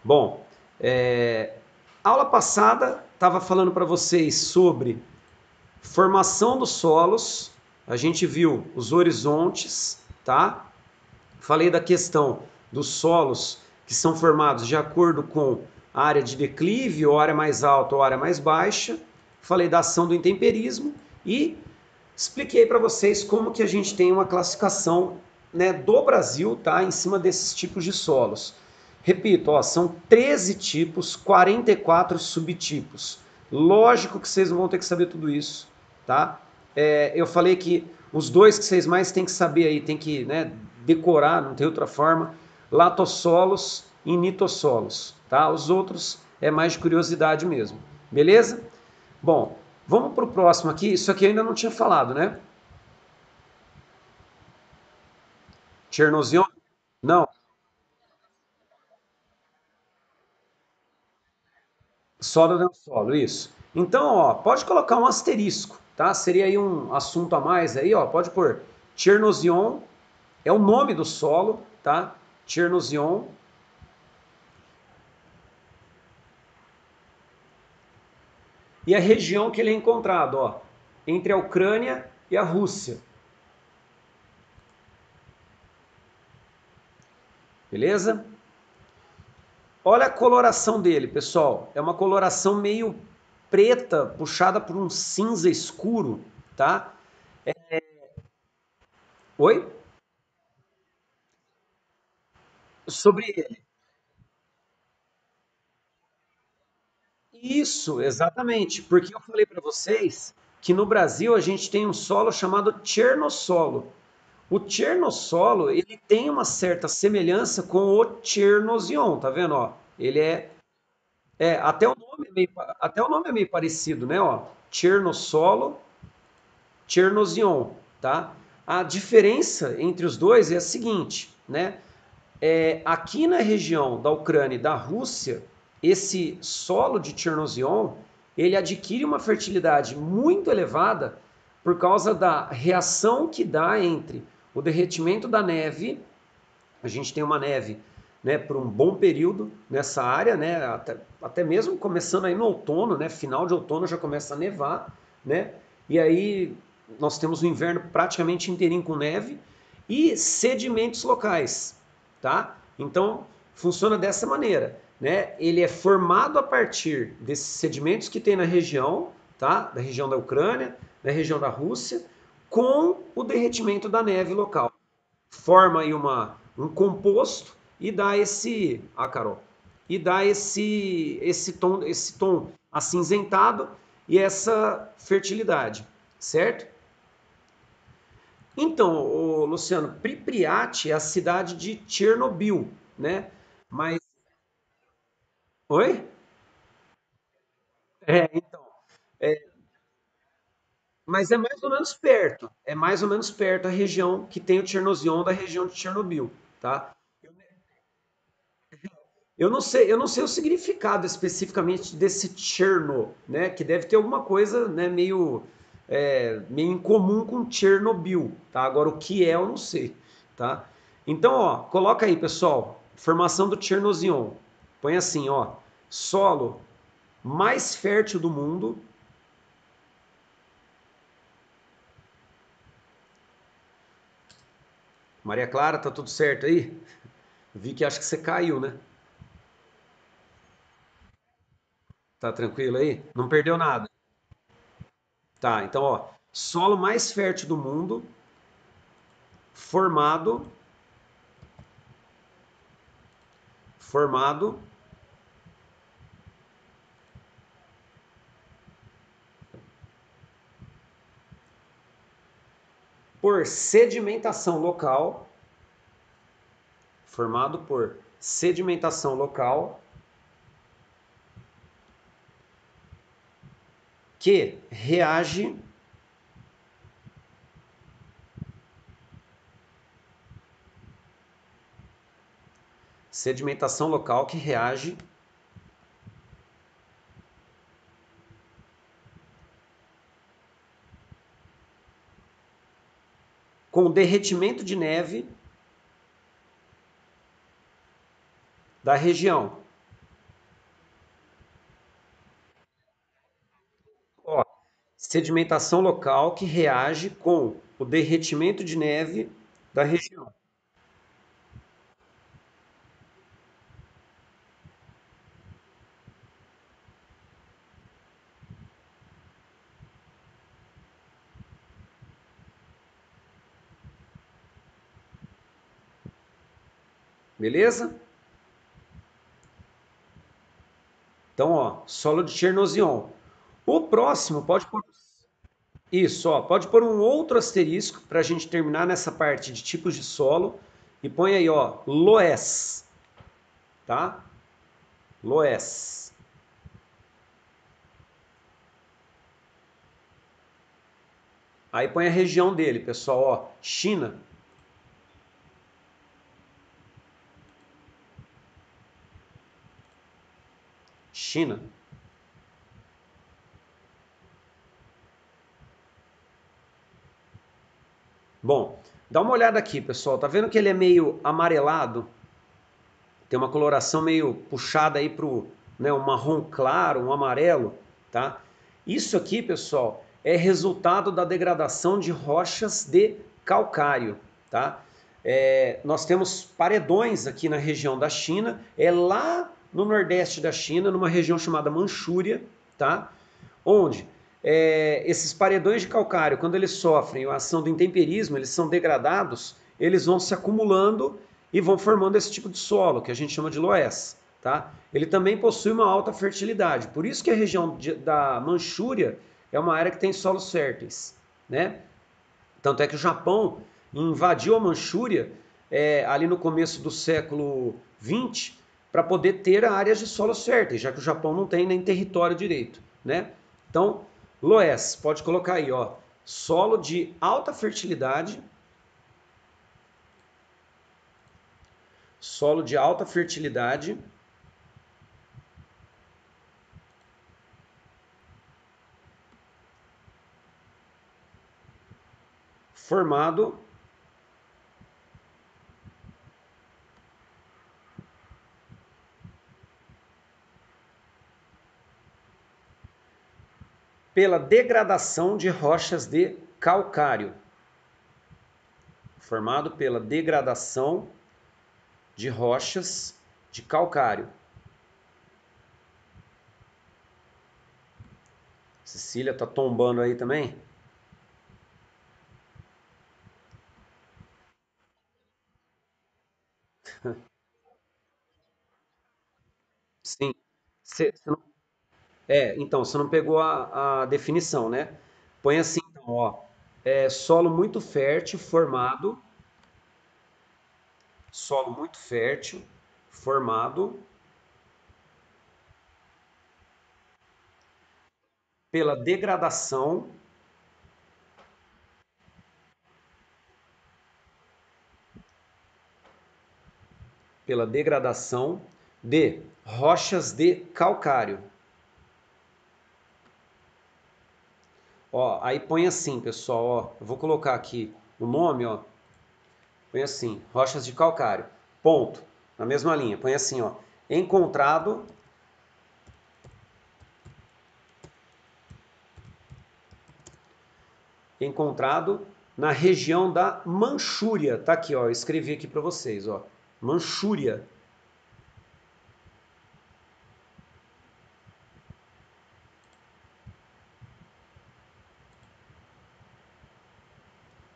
Bom, aula passada estava falando para vocês sobre formação dos solos, a gente viu os horizontes, tá? Falei da questão dos solos que são formados de acordo com a área de declive, ou área mais alta ou área mais baixa. Falei da ação do intemperismo e expliquei para vocês como que a gente tem uma classificação, né, do Brasil, tá, em cima desses tipos de solos. Repito, ó, são 13 tipos, 44 subtipos. Lógico que vocês não vão ter que saber tudo isso, tá? Eu falei que os dois que vocês mais têm que saber aí, tem que, né, decorar, não tem outra forma, latossolos e nitossolos, tá? Os outros é mais de curiosidade mesmo, beleza? Bom, vamos para o próximo aqui. Isso aqui eu ainda não tinha falado, né? Chernozion? Não, soda dentro do solo, isso. Então, ó, pode colocar um asterisco, tá? Seria aí um assunto a mais aí, ó. Pode pôr Chernozion, é o nome do solo, tá? Chernozion. E a região que ele é encontrado, ó, entre a Ucrânia e a Rússia. Beleza? Olha a coloração dele, pessoal. É uma coloração meio preta, puxada por um cinza escuro, tá? Oi? Sobre ele. Isso, exatamente. Porque eu falei para vocês que no Brasil a gente tem um solo chamado Chernossolo. O Chernossolo, ele tem uma certa semelhança com o Chernozion, tá vendo, ó? Ele até o nome é meio parecido, né, ó? Chernossolo, Chernozion, tá? A diferença entre os dois é a seguinte, né? Aqui na região da Ucrânia e da Rússia, esse solo de Chernozion, ele adquire uma fertilidade muito elevada por causa da reação que dá entre o derretimento da neve, a gente tem uma neve, né, por um bom período nessa área, né, até mesmo começando aí no outono, né, final de outono já começa a nevar, né, e aí nós temos o inverno praticamente inteirinho com neve e sedimentos locais, tá? Então funciona dessa maneira, né? Ele é formado a partir desses sedimentos que tem na região, tá? Da região da Ucrânia, da região da Rússia, com o derretimento da neve local, forma aí um composto e dá Carol, e dá esse tom acinzentado e essa fertilidade, certo? Então, Luciano, Pripyat é a cidade de Chernobyl, né? Mas, oi? Então, mas é mais ou menos perto, é mais ou menos perto a região que tem o Chernozion da região de Chernobyl, tá? Eu não sei o significado especificamente desse Cherno, né? Que deve ter alguma coisa, né, meio incomum com Chernobyl, tá? Agora o que é, eu não sei, tá? Então, ó, coloca aí, pessoal, formação do Chernozion. Põe assim, ó, solo mais fértil do mundo. Maria Clara, tá tudo certo aí? Vi que acho que você caiu, né? Tá tranquilo aí? Não perdeu nada. Tá, então, ó, solo mais fértil do mundo, formado formado por sedimentação local, formado por sedimentação local que reage sedimentação local que reage com o derretimento de neve da região. Sedimentação local que reage com o derretimento de neve da região. Beleza? Então, ó, solo de Chernozem. O próximo pode pôr isso, ó, pode pôr um outro asterisco para a gente terminar nessa parte de tipos de solo e põe aí, ó, Loess, tá? Loess. Aí põe a região dele, pessoal, ó, China. China. Bom, dá uma olhada aqui, pessoal. Tá vendo que ele é meio amarelado? Tem uma coloração meio puxada aí pro, né, um marrom claro, um amarelo, tá? Isso aqui, pessoal, é resultado da degradação de rochas de calcário, tá? Nós temos paredões aqui na região da China, é lá no nordeste da China, numa região chamada Manchúria, tá? Onde esses paredões de calcário, quando eles sofrem a ação do intemperismo, eles são degradados, eles vão se acumulando e vão formando esse tipo de solo, que a gente chama de loess. Tá? Ele também possui uma alta fertilidade, por isso que a região da Manchúria é uma área que tem solos férteis. Né? Tanto é que o Japão invadiu a Manchúria ali no começo do século XX para poder ter áreas de solos férteis, já que o Japão não tem nem território direito. Né? Então, loess, pode colocar aí, ó, solo de alta fertilidade, solo de alta fertilidade, formado pela degradação de rochas de calcário. Formado pela degradação de rochas de calcário. Cecília tá tombando aí também? Sim. Cê não, então, você não pegou a definição, né? Põe assim, então, ó. Solo muito fértil formado, solo muito fértil formado pela degradação, pela degradação de rochas de calcário. Ó, aí põe assim, pessoal, ó, eu vou colocar aqui o nome, ó, põe assim, rochas de calcário, ponto, na mesma linha, põe assim, ó, encontrado, encontrado na região da Manchúria, tá aqui, ó, eu escrevi aqui para vocês, ó, Manchúria,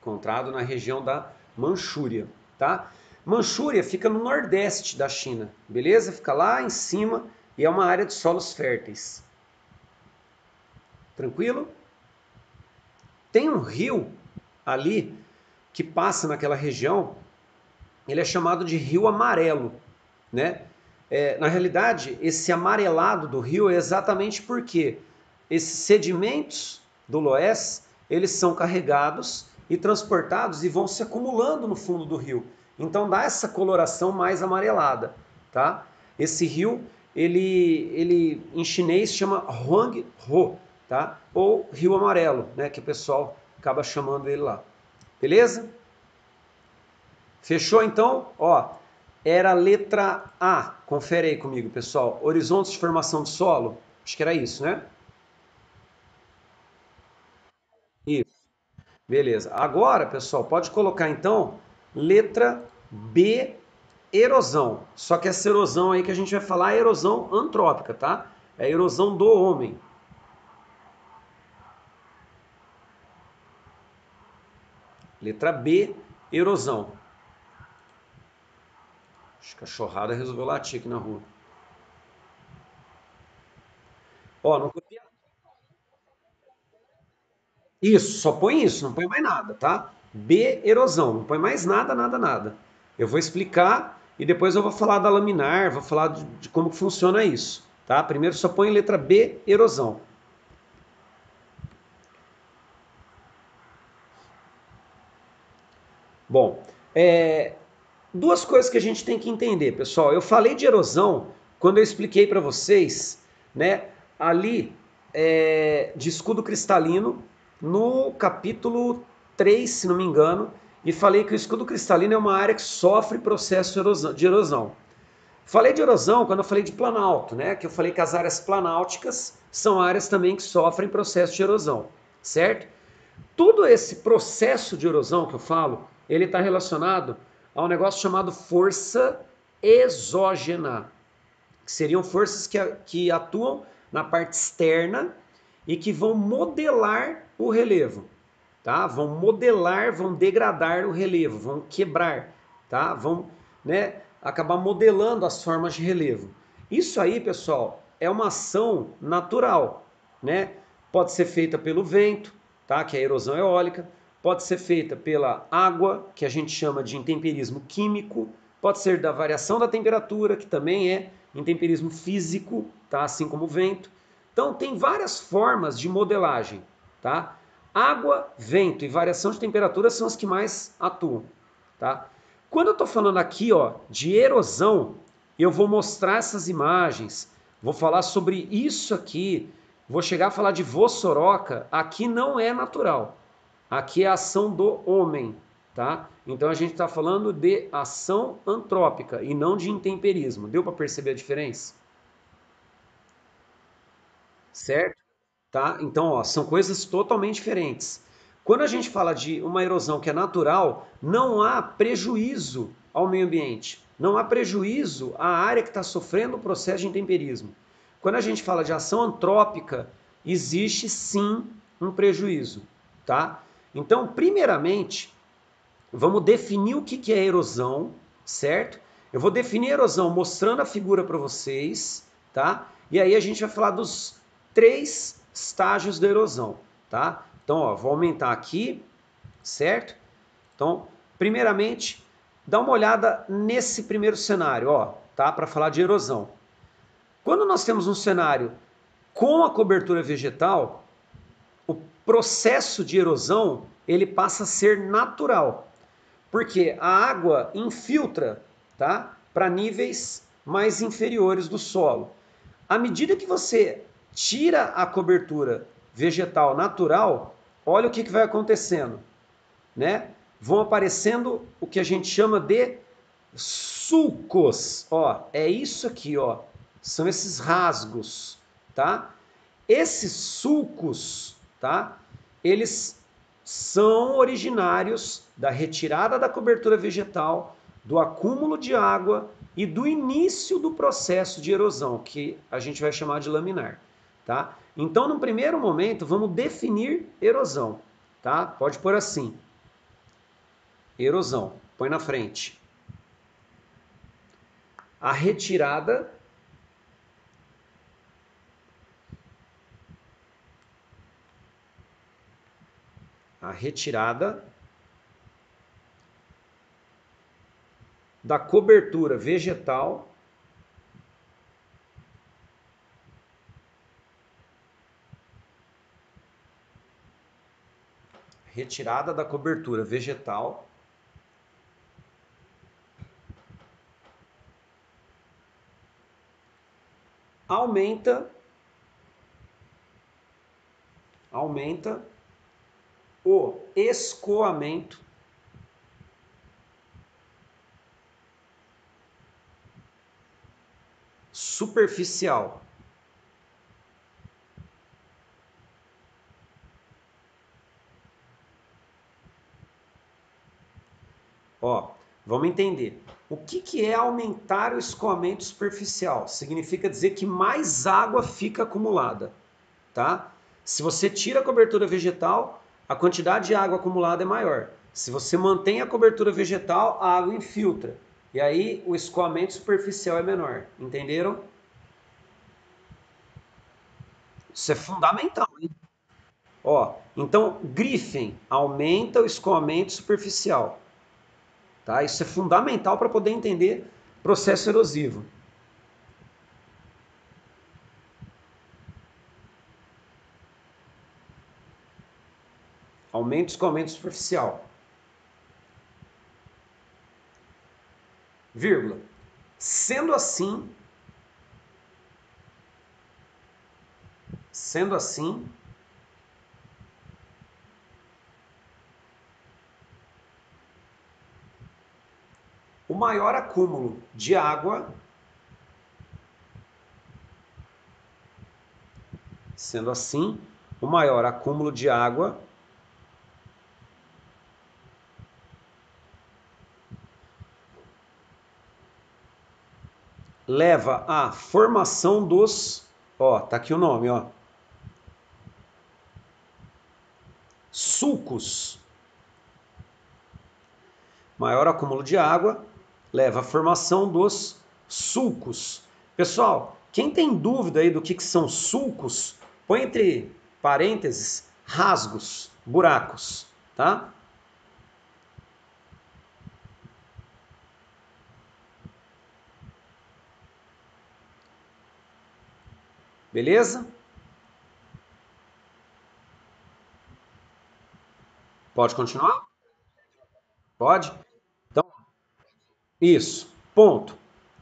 encontrado na região da Manchúria, tá? Manchúria fica no nordeste da China, beleza? Fica lá em cima e é uma área de solos férteis. Tranquilo? Tem um rio ali que passa naquela região, ele é chamado de Rio Amarelo, né? Na realidade, esse amarelado do rio é exatamente porque esses sedimentos do Loess, eles são carregados e transportados e vão se acumulando no fundo do rio. Então dá essa coloração mais amarelada, tá? Esse rio, ele em chinês chama Huanghe, tá? Ou Rio Amarelo, né? Que o pessoal acaba chamando ele lá. Beleza? Fechou então? Ó, era a letra A. Confere aí comigo, pessoal. Horizontes de formação de solo. Acho que era isso, né? Isso, beleza. Agora, pessoal, pode colocar então letra B, erosão. Só que essa erosão aí que a gente vai falar é erosão antrópica, tá? É a erosão do homem. Letra B, erosão. Acho que a cachorrada resolveu latir aqui na rua. Ó, não copia. Isso, só põe isso, não põe mais nada, tá? B, erosão, não põe mais nada, nada, nada. Eu vou explicar e depois eu vou falar da laminar, vou falar de como que funciona isso, tá? Primeiro só põe letra B, erosão. Bom, duas coisas que a gente tem que entender, pessoal. Eu falei de erosão quando eu expliquei para vocês, né, ali de escudo cristalino, no capítulo 3, se não me engano, e falei que o escudo cristalino é uma área que sofre processo de erosão. Falei de erosão quando eu falei de planalto, né? Que eu falei que as áreas planálticas são áreas também que sofrem processo de erosão, certo? Todo esse processo de erosão que eu falo, ele está relacionado a um negócio chamado força exógena, que seriam forças que atuam na parte externa e que vão modelar o relevo, tá? Vão modelar, vão degradar o relevo, vão quebrar, tá? Vão, né, acabar modelando as formas de relevo. Isso aí, pessoal, é uma ação natural, né? Pode ser feita pelo vento, tá? Que é a erosão eólica, pode ser feita pela água, que a gente chama de intemperismo químico, pode ser da variação da temperatura, que também é intemperismo físico, tá? Assim como o vento. Então, tem várias formas de modelagem, tá? Água, vento e variação de temperatura são as que mais atuam, tá? Quando eu estou falando aqui, ó, de erosão, eu vou mostrar essas imagens, vou falar sobre isso aqui, vou chegar a falar de vossoroca, aqui não é natural, aqui é a ação do homem, tá? Então a gente está falando de ação antrópica e não de intemperismo. Deu para perceber a diferença? Certo? Tá? Então, ó, são coisas totalmente diferentes. Quando a gente fala de uma erosão que é natural, não há prejuízo ao meio ambiente, não há prejuízo à área que está sofrendo o processo de intemperismo. Quando a gente fala de ação antrópica, existe sim um prejuízo, tá? Então, primeiramente, vamos definir o que é erosão, certo? Eu vou definir a erosão mostrando a figura para vocês, tá? E aí a gente vai falar dos três estágios da erosão, tá? Então, ó, vou aumentar aqui, certo? Então, primeiramente, dá uma olhada nesse primeiro cenário, ó, tá? Para falar de erosão. Quando nós temos um cenário com a cobertura vegetal, o processo de erosão ele passa a ser natural. Porque a água infiltra, tá? Para níveis mais inferiores do solo. À medida que você tira a cobertura vegetal natural, olha o que vai acontecendo, né? Vão aparecendo o que a gente chama de sulcos. Ó, é isso aqui, ó. São esses rasgos, tá? Esses sulcos, tá? Eles são originários da retirada da cobertura vegetal, do acúmulo de água e do início do processo de erosão, que a gente vai chamar de laminar, tá? Então, no primeiro momento, vamos definir erosão, tá? Pode pôr assim: erosão. Põe na frente. A retirada a retirada da cobertura vegetal retirada da cobertura vegetal aumenta o escoamento superficial. Vamos entender. O que é aumentar o escoamento superficial? Significa dizer que mais água fica acumulada, tá? Se você tira a cobertura vegetal, a quantidade de água acumulada é maior. Se você mantém a cobertura vegetal, a água infiltra. E aí o escoamento superficial é menor. Entenderam? Isso é fundamental, hein? Ó, então, grifem aumenta o escoamento superficial. Tá? Isso é fundamental para poder entender processo erosivo. Aumenta o escoamento superficial. Vírgula. Sendo assim, o maior acúmulo de água, sendo assim, o maior acúmulo de água leva à formação dos, ó, tá aqui o nome, ó, sulcos. Maior acúmulo de água leva à formação dos sulcos. Pessoal, quem tem dúvida aí do que são sulcos, põe entre parênteses rasgos, buracos, tá? Beleza? Pode continuar? Pode? Então, isso. Ponto.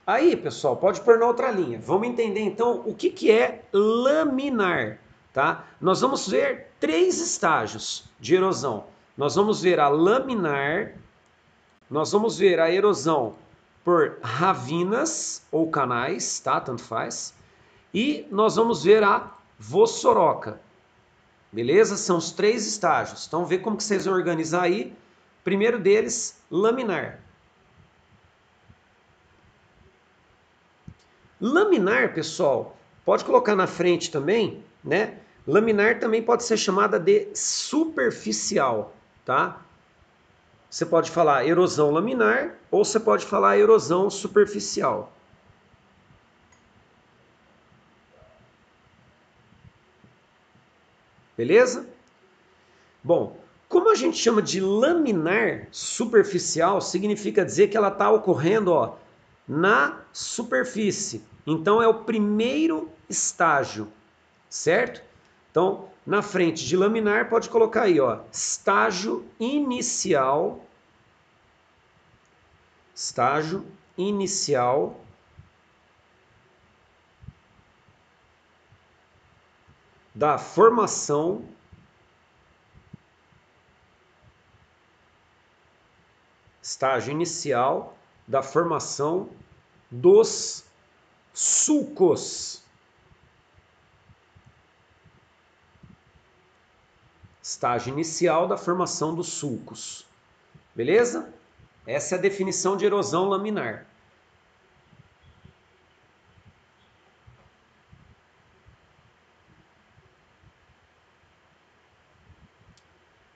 Aí, pessoal, pode pôr na outra linha. Vamos entender então o que é laminar, tá? Nós vamos ver três estágios de erosão. Nós vamos ver a laminar, nós vamos ver a erosão por ravinas ou canais, tá? Tanto faz. E nós vamos ver a vossoroca. Beleza? São os três estágios. Então, vê como que vocês vão organizar aí. Primeiro deles, laminar. Laminar, pessoal, pode colocar na frente também, né? Laminar também pode ser chamada de superficial, tá? Você pode falar erosão laminar ou você pode falar erosão superficial. Beleza? Bom, como a gente chama de laminar superficial, significa dizer que ela está ocorrendo, ó, na superfície. Então é o primeiro estágio, certo? Então, na frente de laminar, pode colocar aí, ó, estágio inicial da formação dos sulcos. Estágio inicial da formação dos sulcos. Beleza? Essa é a definição de erosão laminar.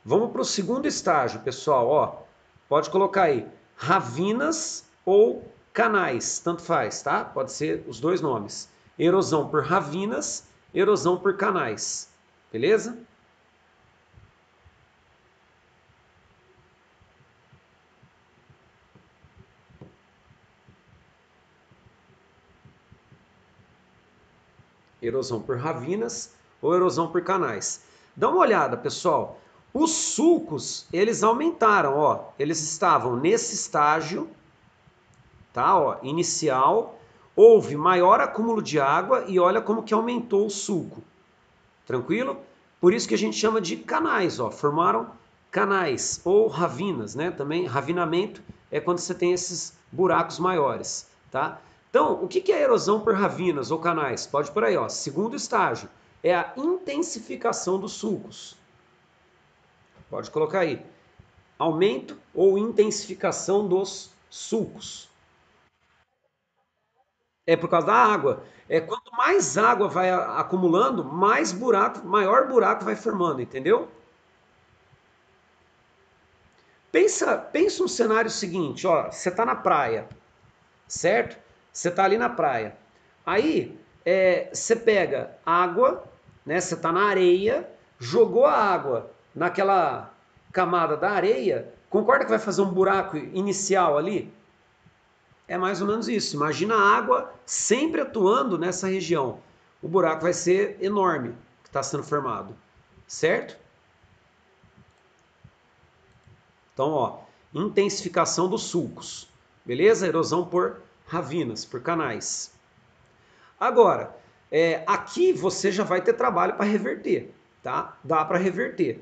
Vamos para o segundo estágio, pessoal. Ó, pode colocar aí ravinas ou canais, tanto faz, tá? Pode ser os dois nomes. Erosão por ravinas, erosão por canais. Beleza? Erosão por ravinas ou erosão por canais. Dá uma olhada, pessoal. Os sulcos, eles aumentaram, ó. Eles estavam nesse estágio, tá? Ó, inicial. Houve maior acúmulo de água e olha como que aumentou o sulco. Tranquilo? Por isso que a gente chama de canais, ó. Formaram canais ou ravinas, né? Também ravinamento é quando você tem esses buracos maiores, tá? Então, o que é erosão por ravinas ou canais? Pode por aí, ó. Segundo estágio é a intensificação dos sulcos. Pode colocar aí. Aumento ou intensificação dos Sulcos. É por causa da água. É, quanto mais água vai acumulando, mais buraco, maior buraco vai formando, entendeu? Pensa um cenário seguinte, ó, você está na praia, certo? Você está ali na praia. Aí você pega água, né? Você está na areia, jogou a água naquela camada da areia. Concorda que vai fazer um buraco inicial ali? É mais ou menos isso. Imagina a água sempre atuando nessa região. O buraco vai ser enorme que está sendo formado, certo? Então, ó, intensificação dos sulcos, beleza? Erosão por ravinas, por canais. Agora, aqui você já vai ter trabalho para reverter, tá? Dá para reverter.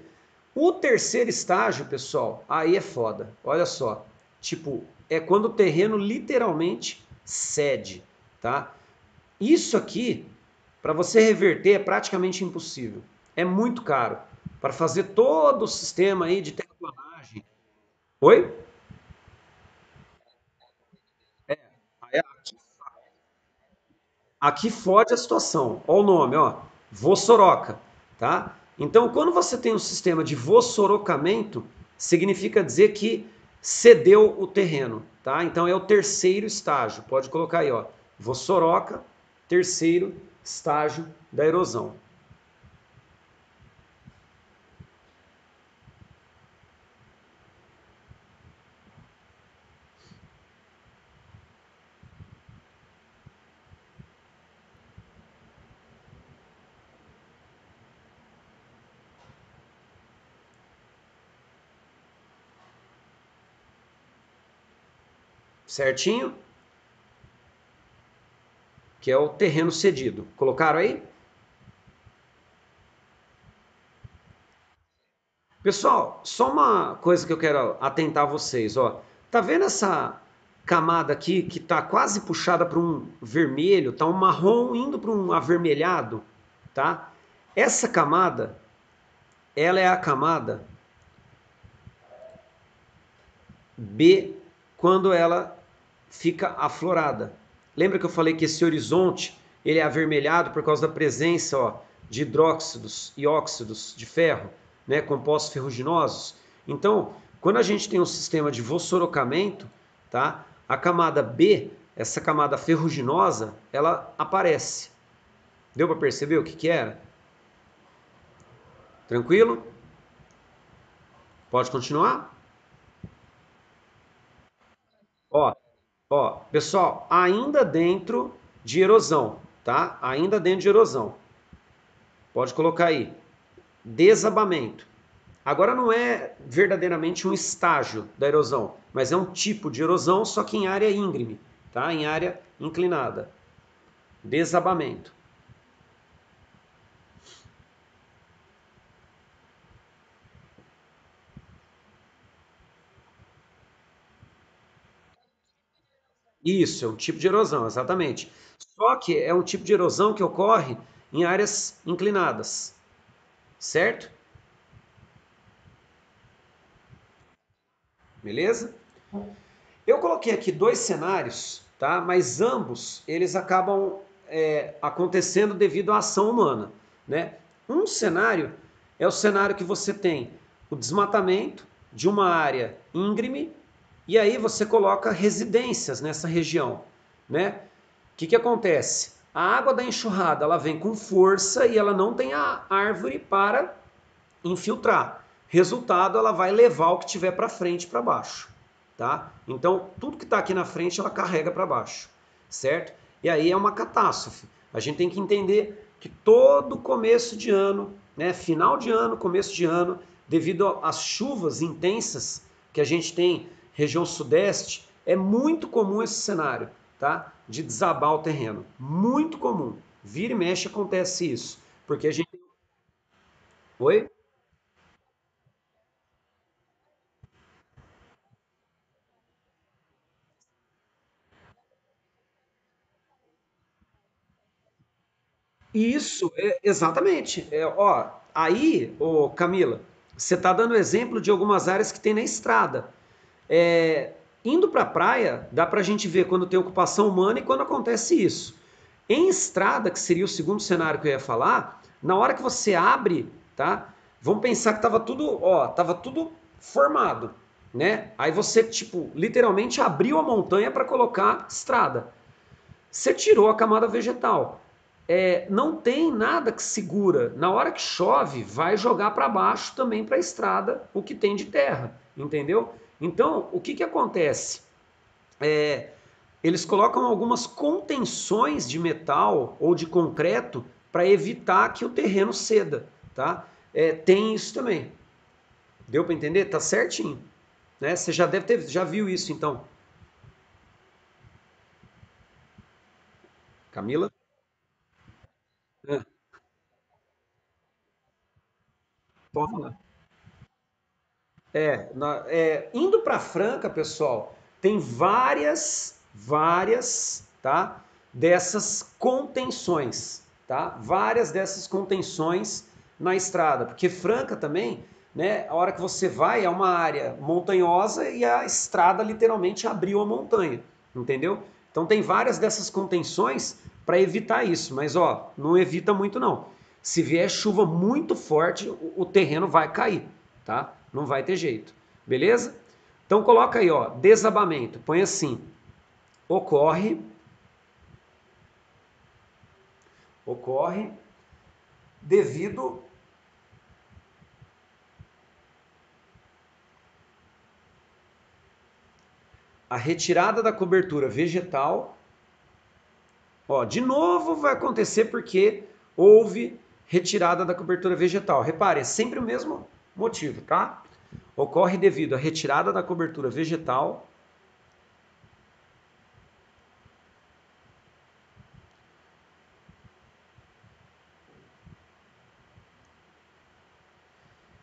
O terceiro estágio, pessoal, aí é foda. Olha só, tipo, é quando o terreno literalmente cede, tá? Isso aqui, para você reverter, é praticamente impossível. É muito caro. Para fazer todo o sistema aí de terraplanagem. Oi? Aqui fode a situação. Olha o nome, ó. Vossoroca, tá? Então, quando você tem um sistema de vossorocamento, significa dizer que cedeu o terreno, tá? Então é o terceiro estágio. Pode colocar aí, ó. Vossoroca, terceiro estágio da erosão. Certinho? Que é o terreno cedido. Colocaram aí? Pessoal, só uma coisa que eu quero atentar vocês, ó. Tá vendo essa camada aqui que tá quase puxada para um vermelho, tá um marrom indo para um avermelhado, tá? Essa camada, ela é a camada B quando ela fica aflorada. Lembra que eu falei que esse horizonte, ele é avermelhado por causa da presença, ó, de hidróxidos e óxidos de ferro, né, compostos ferruginosos. Então, quando a gente tem um sistema de vossorocamento, tá? A camada B, essa camada ferruginosa, ela aparece. Deu para perceber o que que era? Tranquilo? Pode continuar? Ó, ó, pessoal, ainda dentro de erosão, tá? Ainda dentro de erosão. Pode colocar aí. Desabamento. Agora não é verdadeiramente um estágio da erosão, mas é um tipo de erosão, só que em área íngreme, tá? Em área inclinada. Desabamento. Isso, é um tipo de erosão, exatamente. Só que é um tipo de erosão que ocorre em áreas inclinadas, certo? Beleza? Eu coloquei aqui dois cenários, tá? Mas ambos eles acabam acontecendo devido à ação humana, né? Um cenário é o cenário que você tem o desmatamento de uma área íngreme e aí você coloca residências nessa região, né? O que que acontece? A água da enxurrada ela vem com força e ela não tem a árvore para infiltrar. Resultado, ela vai levar o que tiver para frente para baixo, tá? Então, tudo que está aqui na frente ela carrega para baixo, certo? E aí é uma catástrofe. A gente tem que entender que todo começo de ano, né, final de ano, começo de ano, devido às chuvas intensas que a gente tem região sudeste, é muito comum esse cenário, tá? De desabar o terreno. Muito comum. Vira e mexe acontece isso. Porque a gente. Oi? Isso, exatamente. Ó, aí, Camila, você está dando exemplo de algumas áreas que tem na estrada. Indo para a praia, dá para a gente ver quando tem ocupação humana e quando acontece isso. Em estrada, que seria o segundo cenário que eu ia falar, na hora que você abre, tá? Vamos pensar que tava tudo formado, né? Aí você, tipo, literalmente abriu a montanha para colocar estrada. Você tirou a camada vegetal. Não tem nada que segura. Na hora que chove, vai jogar para baixo também para a estrada o que tem de terra, entendeu? Então, o que acontece? É, Eles colocam algumas contenções de metal ou de concreto para evitar que o terreno ceda, tá? Tem isso também. Deu para entender? Tá certinho, né? Você já viu isso então, Camila? É, pode falar. Indo para Franca, pessoal, tem várias, tá? Dessas contenções, tá? Várias dessas contenções na estrada, porque Franca também, né? A hora que você vai é uma área montanhosa e a estrada literalmente abriu a montanha, entendeu? Então tem várias dessas contenções para evitar isso, mas ó, não evita muito não. Se vier chuva muito forte, o terreno vai cair, tá? Não vai ter jeito. Beleza? Então coloca aí, ó, desabamento. Põe assim: ocorre ocorre devido à retirada da cobertura vegetal. Ó, de novo vai acontecer porque houve retirada da cobertura vegetal. Repare, é sempre o mesmo motivo, tá? Ocorre devido à retirada da cobertura vegetal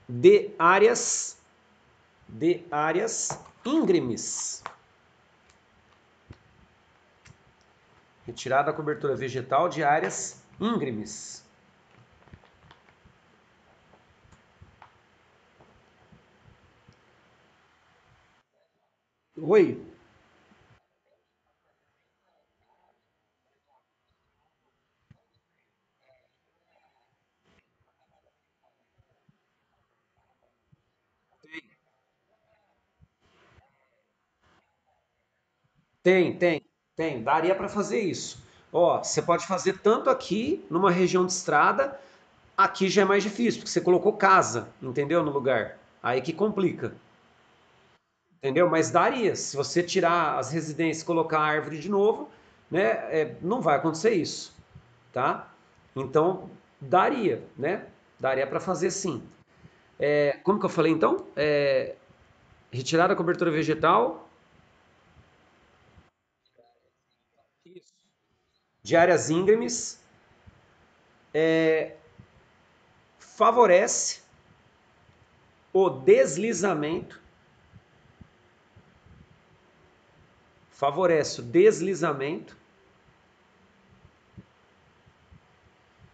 de áreas íngremes. Retirada da cobertura vegetal de áreas íngremes. Oi. Tem. Daria para fazer isso. Ó, você pode fazer tanto aqui, numa região de estrada, aqui já é mais difícil, porque você colocou casa, entendeu? No lugar. Aí que complica, entendeu? Mas daria. Se você tirar as residências e colocar a árvore de novo, né? Não vai acontecer isso, tá? Então, daria, né? Daria para fazer sim. Como que eu falei então? Retirar a cobertura vegetal de áreas íngremes favorece o deslizamento, favorece o deslizamento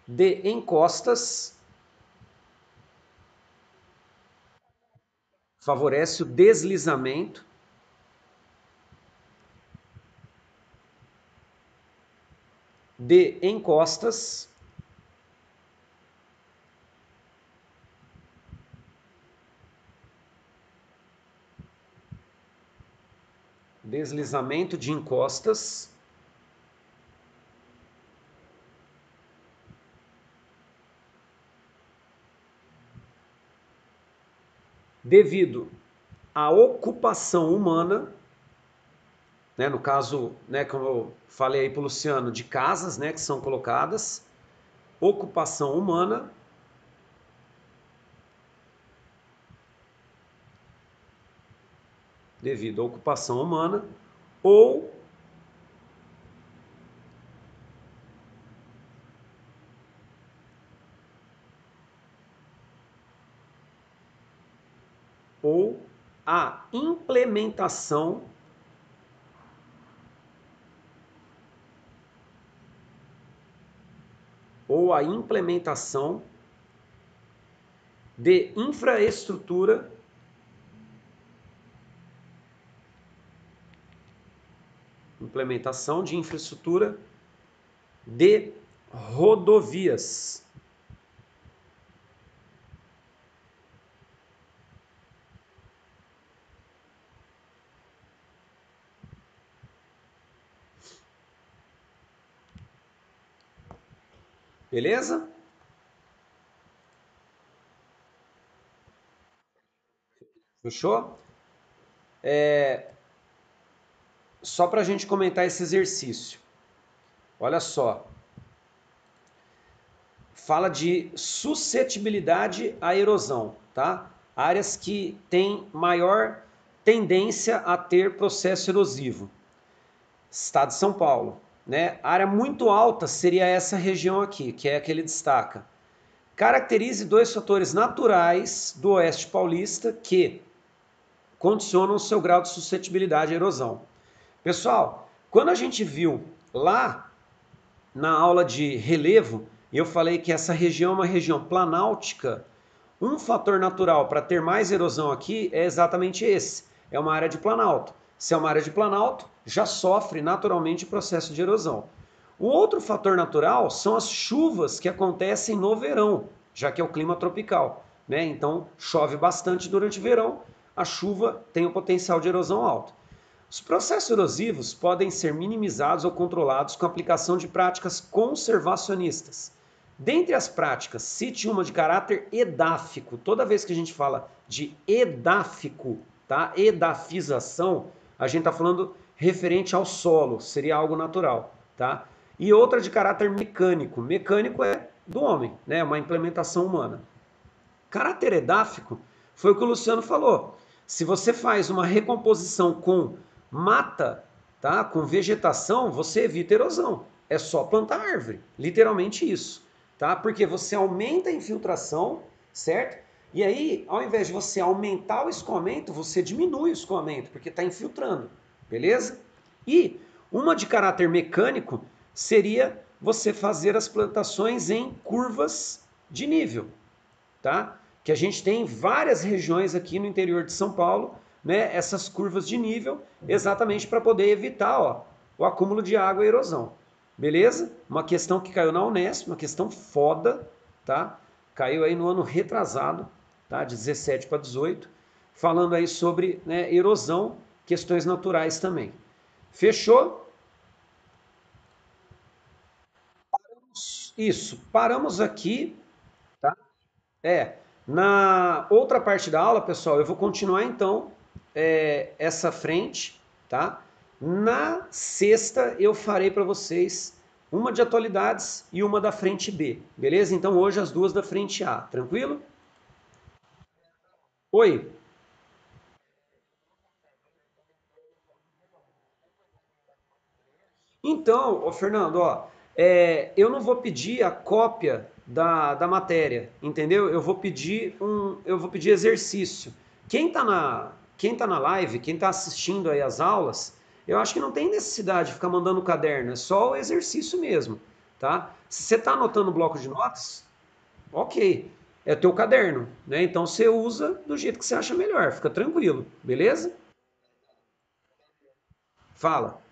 de encostas, favorece o deslizamento de encostas deslizamento de encostas devido à ocupação humana, né, no caso, né, como eu falei aí para o Luciano, de casas, né, que são colocadas, ocupação humana devido à ocupação humana ou ou a implementação de infraestrutura implementação de infraestrutura de rodovias. Beleza? Fechou? Só para a gente comentar esse exercício. Olha só. Fala de suscetibilidade à erosão, tá? Áreas que têm maior tendência a ter processo erosivo. Estado de São Paulo, né? Área muito alta seria essa região aqui, que é a que ele destaca. Caracterize dois fatores naturais do Oeste Paulista que condicionam o seu grau de suscetibilidade à erosão. Pessoal, quando a gente viu lá na aula de relevo, eu falei que essa região é uma região planáltica. Um fator natural para ter mais erosão aqui é exatamente esse. É uma área de planalto. Se é uma área de planalto, já sofre naturalmente o processo de erosão. O outro fator natural são as chuvas que acontecem no verão, já que é o clima tropical, né? Então chove bastante durante o verão, a chuva tem o potencial de erosão alto. Os processos erosivos podem ser minimizados ou controlados com a aplicação de práticas conservacionistas. Dentre as práticas, cite uma de caráter edáfico. Toda vez que a gente fala de edáfico, tá? Edafização, a gente está falando referente ao solo, seria algo natural, tá? E outra de caráter mecânico. Mecânico é do homem, né? Uma implementação humana. Caráter edáfico foi o que o Luciano falou. Se você faz uma recomposição com mata, tá? Com vegetação, você evita erosão. É só plantar árvore, literalmente isso, tá? Porque você aumenta a infiltração, certo? E aí, ao invés de você aumentar o escoamento, você diminui o escoamento, porque está infiltrando, beleza? E uma de caráter mecânico seria você fazer as plantações em curvas de nível, tá? Que a gente tem várias regiões aqui no interior de São Paulo, né? Essas curvas de nível, exatamente para poder evitar, ó, o acúmulo de água e erosão. Beleza? Uma questão que caiu na Unesp, uma questão foda, tá? Caiu aí no ano retrasado, tá? De 17 para 18, falando aí sobre, né, erosão, questões naturais também. Fechou? Isso. Paramos aqui, tá? Na outra parte da aula, pessoal, eu vou continuar então essa frente, tá? Na sexta eu farei para vocês uma de atualidades e uma da frente B, beleza? Então hoje as duas da frente A, tranquilo? Oi. Então, ô Fernando, ó, eu não vou pedir a cópia da matéria, entendeu? Eu vou pedir exercício. Quem tá na live, quem tá assistindo aí as aulas, eu acho que não tem necessidade de ficar mandando caderno, é só o exercício mesmo, tá? Se você tá anotando o bloco de notas, ok, é teu caderno, né? Então você usa do jeito que você acha melhor, fica tranquilo, beleza? Fala.